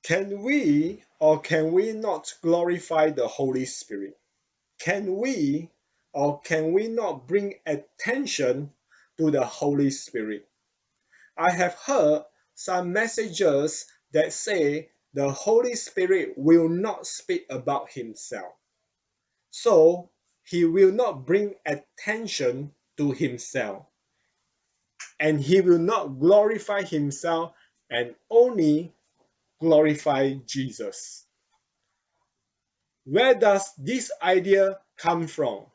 Can we or can we not glorify the Holy Spirit? Can we or can we not bring attention to the Holy Spirit? I have heard some messages that say the Holy Spirit will not speak about himself. So he will not bring attention to himself. And he will not glorify himself and only glorify Jesus. Where does this idea come from?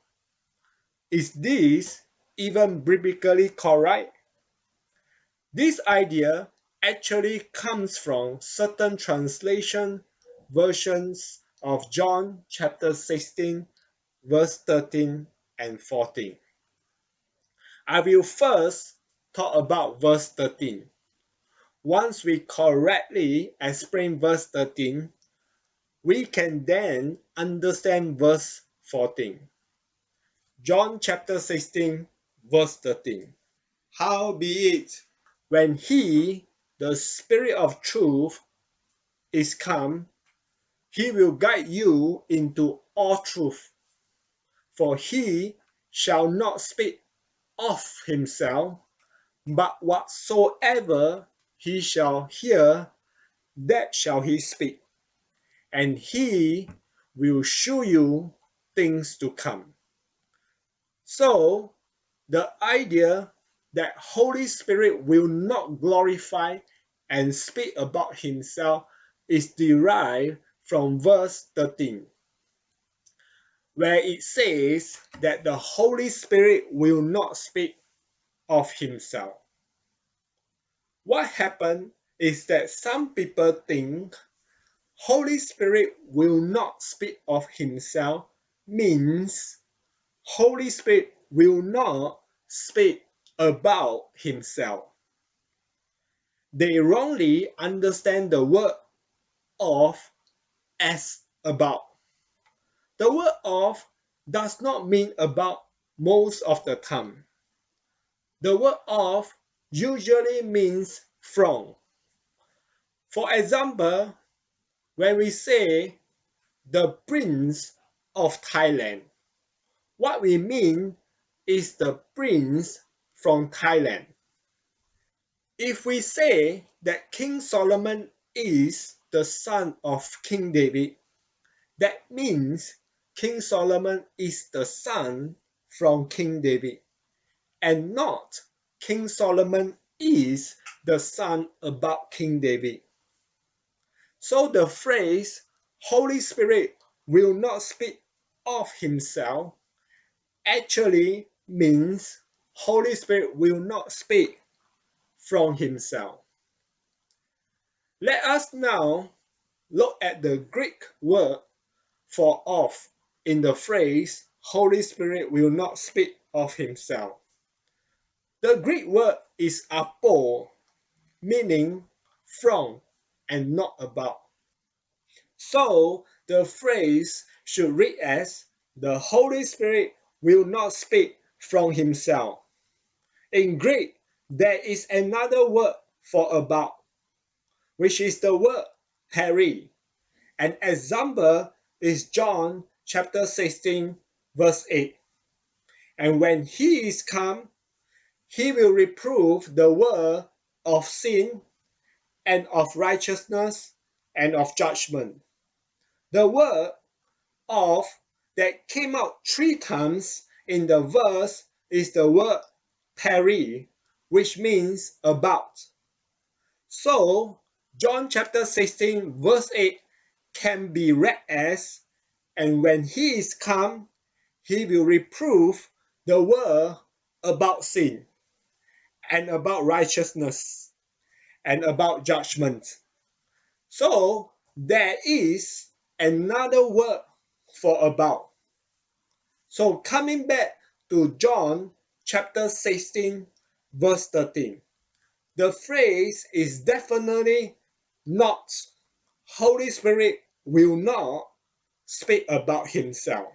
Is this even biblically correct? This idea actually comes from certain translation versions of John chapter 16, verse 13 and 14. I will first talk about verse 13. Once we correctly explain verse 13, we can then understand verse 14. John chapter 16, verse 13. Howbeit, when he, the Spirit of truth, is come, he will guide you into all truth. For he shall not speak of himself, but whatsoever he shall hear, that shall he speak, and he will show you things to come. So, the idea that Holy Spirit will not glorify and speak about himself is derived from verse 13, where it says that the Holy Spirit will not speak of himself. What happened is that some people think Holy Spirit will not speak of himself means Holy Spirit will not speak about himself. They wrongly understand the word of as about. The word of does not mean about most of the time. The word of usually means from. For example, when we say the Prince of Thailand, what we mean is the prince from Thailand. If we say that King Solomon is the son of King David, that means King Solomon is the son from King David, and not King Solomon is the son about King David. So the phrase Holy Spirit will not speak of himself actually means Holy Spirit will not speak from himself. Let us now look at the Greek word for of in the phrase Holy Spirit will not speak of himself. The Greek word is apo, meaning from and not about. So the phrase should read as the Holy Spirit will not speak from himself. In Greek, there is another word for about, which is the word peri. An example is John chapter 16, verse 8. And when he is come, he will reprove the world of sin and of righteousness and of judgment. The word of that came out 3 times in the verse is the word peri, which means about. So, John chapter 16, verse 8 can be read as, and when he is come, he will reprove the world about sin, and about righteousness, and about judgment. So, there is another word for about. So, coming back to John chapter 16, verse 13. The phrase is definitely not Holy Spirit will not speak about himself.